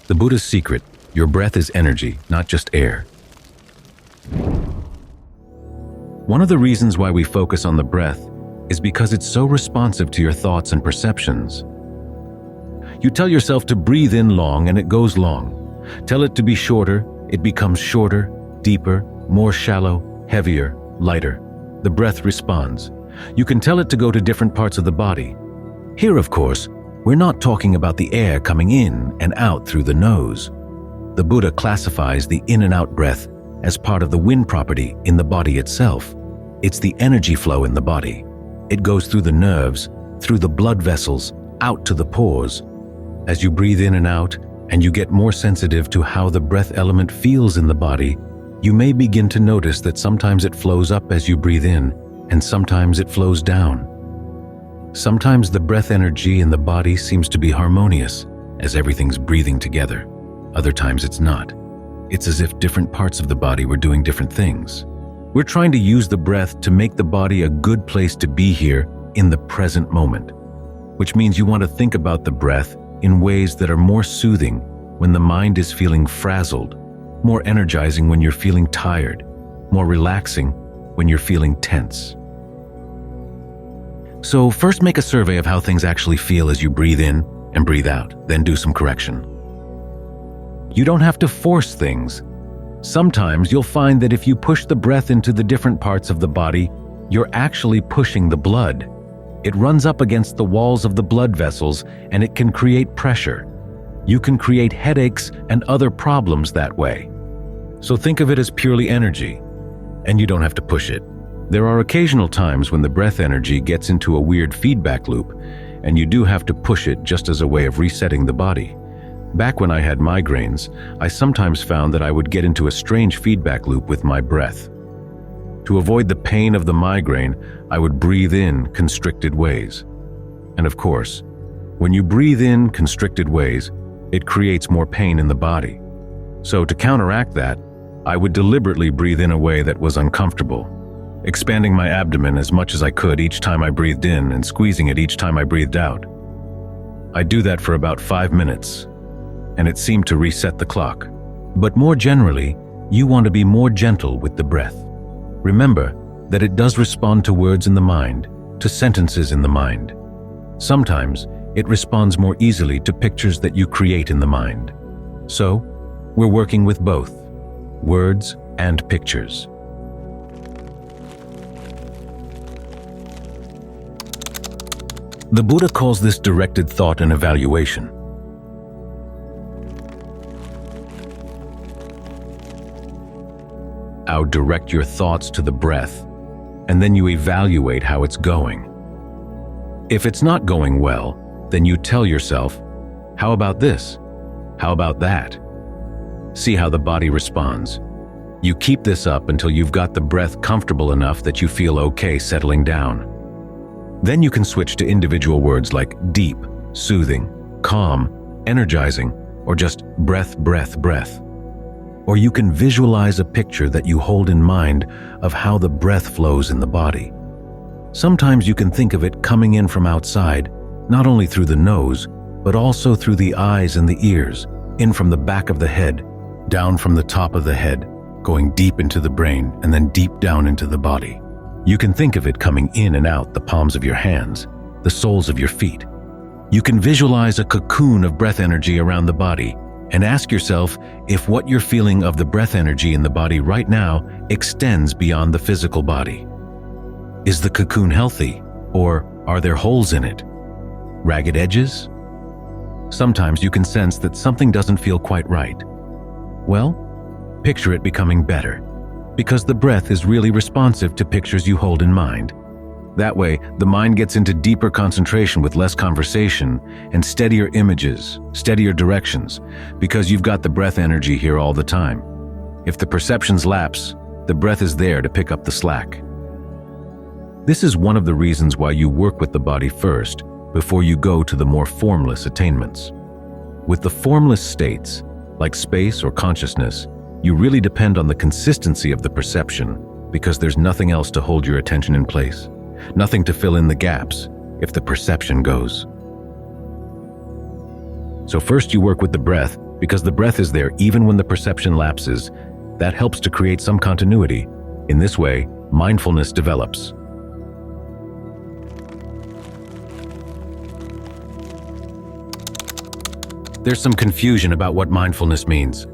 The Buddha's secret: your breath is energy, not just air. One of the reasons why we focus on the breath is because it's so responsive to your thoughts and perceptions. You tell yourself to breathe in long and it goes long. Tell it to be shorter, it becomes shorter, deeper, more shallow, heavier, lighter. The breath responds. You can tell it to go to different parts of the body. Here, of course, we're not talking about the air coming in and out through the nose. The Buddha classifies the in and out breath as part of the wind property in the body itself. It's the energy flow in the body. It goes through the nerves, through the blood vessels, out to the pores. As you breathe in and out, and you get more sensitive to how the breath element feels in the body, you may begin to notice that sometimes it flows up as you breathe in, and sometimes it flows down. Sometimes the breath energy in the body seems to be harmonious, as everything's breathing together. Other times it's not. It's as if different parts of the body were doing different things. We're trying to use the breath to make the body a good place to be here in the present moment, which means you want to think about the breath in ways that are more soothing when the mind is feeling frazzled, more energizing when you're feeling tired, more relaxing when you're feeling tense. So first make a survey of how things actually feel as you breathe in and breathe out, then do some correction. You don't have to force things. Sometimes you'll find that if you push the breath into the different parts of the body, you're actually pushing the blood. It runs up against the walls of the blood vessels and it can create pressure. You can create headaches and other problems that way. So think of it as purely energy, and you don't have to push it. There are occasional times when the breath energy gets into a weird feedback loop, and you do have to push it just as a way of resetting the body. Back when I had migraines, I sometimes found that I would get into a strange feedback loop with my breath. To avoid the pain of the migraine, I would breathe in constricted ways. And of course, when you breathe in constricted ways, it creates more pain in the body. So to counteract that, I would deliberately breathe in a way that was uncomfortable, expanding my abdomen as much as I could each time I breathed in and squeezing it each time I breathed out. I'd do that for about 5 minutes, and it seemed to reset the clock. But more generally, you want to be more gentle with the breath. Remember that it does respond to words in the mind, to sentences in the mind. Sometimes it responds more easily to pictures that you create in the mind. So, we're working with both words and pictures. The Buddha calls this directed thought and evaluation. How direct your thoughts to the breath, and then you evaluate how it's going. If it's not going well, then you tell yourself, how about this? How about that? See how the body responds. You keep this up until you've got the breath comfortable enough that you feel okay settling down. Then you can switch to individual words like deep, soothing, calm, energizing, or just breath, breath, breath. Or you can visualize a picture that you hold in mind of how the breath flows in the body. Sometimes you can think of it coming in from outside, not only through the nose, but also through the eyes and the ears, in from the back of the head, down from the top of the head, going deep into the brain and then deep down into the body. You can think of it coming in and out the palms of your hands, the soles of your feet. You can visualize a cocoon of breath energy around the body and ask yourself if what you're feeling of the breath energy in the body right now extends beyond the physical body. Is the cocoon healthy, or are there holes in it? Ragged edges? Sometimes you can sense that something doesn't feel quite right. Well, picture it becoming better, because the breath is really responsive to pictures you hold in mind. That way, the mind gets into deeper concentration with less conversation and steadier images, steadier directions, because you've got the breath energy here all the time. If the perceptions lapse, the breath is there to pick up the slack. This is one of the reasons why you work with the body first, before you go to the more formless attainments. With the formless states, like space or consciousness, you really depend on the consistency of the perception, because there's nothing else to hold your attention in place. Nothing to fill in the gaps if the perception goes. So first you work with the breath because the breath is there even when the perception lapses. That helps to create some continuity. In this way, mindfulness develops. There's some confusion about what mindfulness means.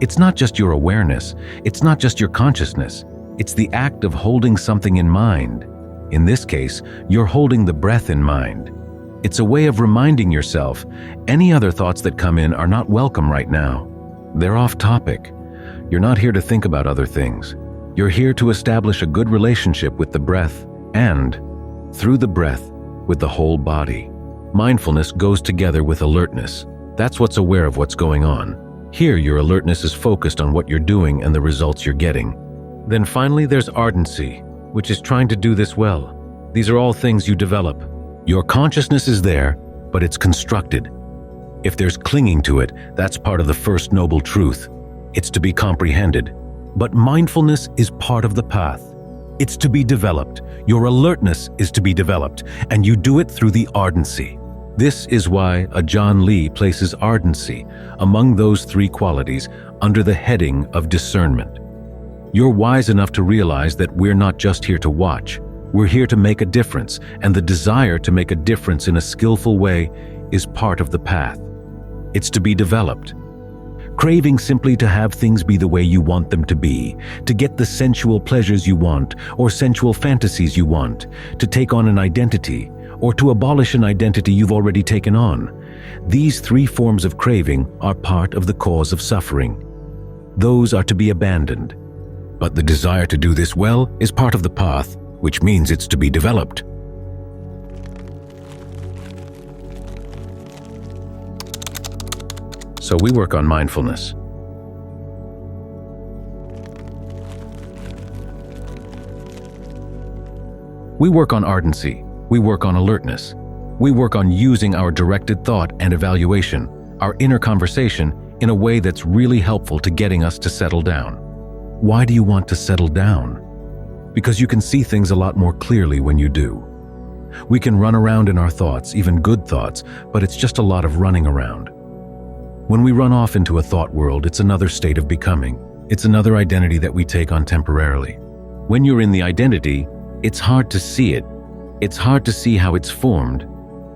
It's not just your awareness, it's not just your consciousness, it's the act of holding something in mind. In this case, you're holding the breath in mind. It's a way of reminding yourself any other thoughts that come in are not welcome right now. They're off topic. You're not here to think about other things. You're here to establish a good relationship with the breath and, through the breath, with the whole body. Mindfulness goes together with alertness. That's what's aware of what's going on. Here, your alertness is focused on what you're doing and the results you're getting. Then finally, there's ardency, which is trying to do this well. These are all things you develop. Your consciousness is there, but it's constructed. If there's clinging to it, that's part of the first noble truth. It's to be comprehended. But mindfulness is part of the path. It's to be developed. Your alertness is to be developed, and you do it through the ardency. This is why Ajahn Lee places ardency among those three qualities under the heading of discernment. You're wise enough to realize that we're not just here to watch. We're here to make a difference, and the desire to make a difference in a skillful way is part of the path. It's to be developed. Craving simply to have things be the way you want them to be, to get the sensual pleasures you want, or sensual fantasies you want, to take on an identity, or to abolish an identity you've already taken on. These three forms of craving are part of the cause of suffering. Those are to be abandoned. But the desire to do this well is part of the path, which means it's to be developed. So we work on mindfulness. We work on ardency. We work on alertness. We work on using our directed thought and evaluation, our inner conversation, in a way that's really helpful to getting us to settle down. Why do you want to settle down? Because you can see things a lot more clearly when you do. We can run around in our thoughts, even good thoughts, but it's just a lot of running around. When we run off into a thought world, it's another state of becoming. It's another identity that we take on temporarily. When you're in the identity, it's hard to see it. It's hard to see how it's formed.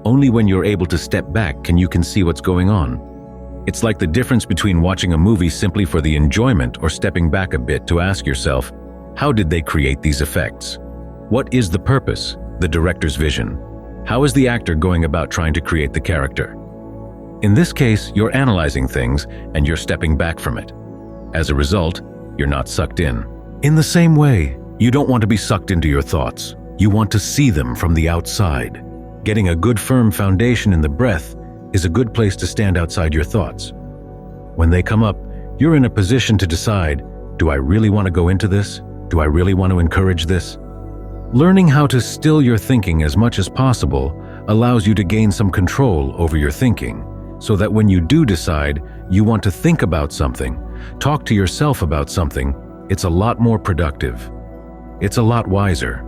Only when you're able to step back can you see what's going on. It's like the difference between watching a movie simply for the enjoyment or stepping back a bit to ask yourself, how did they create these effects? What is the purpose, the director's vision? How is the actor going about trying to create the character? In this case, you're analyzing things and you're stepping back from it. As a result, you're not sucked in. In the same way, you don't want to be sucked into your thoughts. You want to see them from the outside. Getting a good firm foundation in the breath is a good place to stand outside your thoughts. When they come up, you're in a position to decide, do I really want to go into this? Do I really want to encourage this? Learning how to still your thinking as much as possible allows you to gain some control over your thinking, so that when you do decide you want to think about something, talk to yourself about something, it's a lot more productive. It's a lot wiser.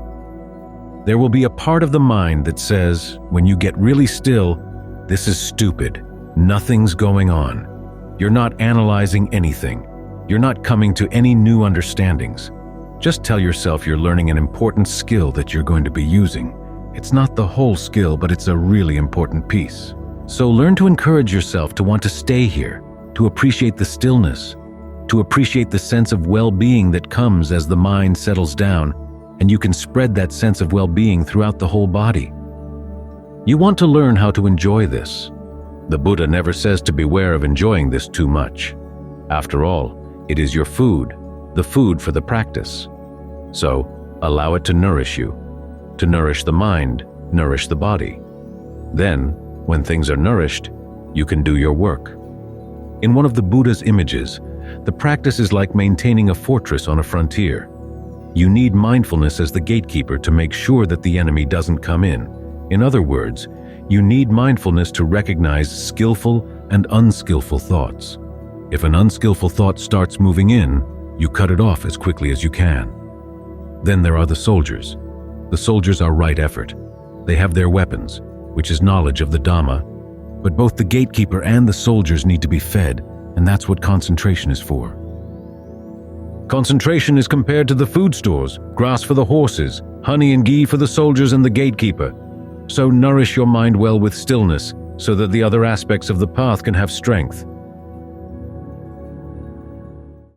There will be a part of the mind that says, when you get really still, this is stupid. Nothing's going on. You're not analyzing anything. You're not coming to any new understandings. Just tell yourself you're learning an important skill that you're going to be using. It's not the whole skill, but it's a really important piece. So learn to encourage yourself to want to stay here, to appreciate the stillness, to appreciate the sense of well-being that comes as the mind settles down, and you can spread that sense of well-being throughout the whole body. You want to learn how to enjoy this. The Buddha never says to beware of enjoying this too much. After all, it is your food, the food for the practice. So, allow it to nourish you, to nourish the mind, nourish the body. Then, when things are nourished, you can do your work. In one of the Buddha's images, the practice is like maintaining a fortress on a frontier. You need mindfulness as the gatekeeper to make sure that the enemy doesn't come in. In other words, you need mindfulness to recognize skillful and unskillful thoughts. If an unskillful thought starts moving in, you cut it off as quickly as you can. Then there are the soldiers. The soldiers are right effort. They have their weapons, which is knowledge of the Dhamma, but both the gatekeeper and the soldiers need to be fed, and that's what concentration is for. Concentration is compared to the food stores, grass for the horses, honey and ghee for the soldiers and the gatekeeper. So nourish your mind well with stillness, so that the other aspects of the path can have strength.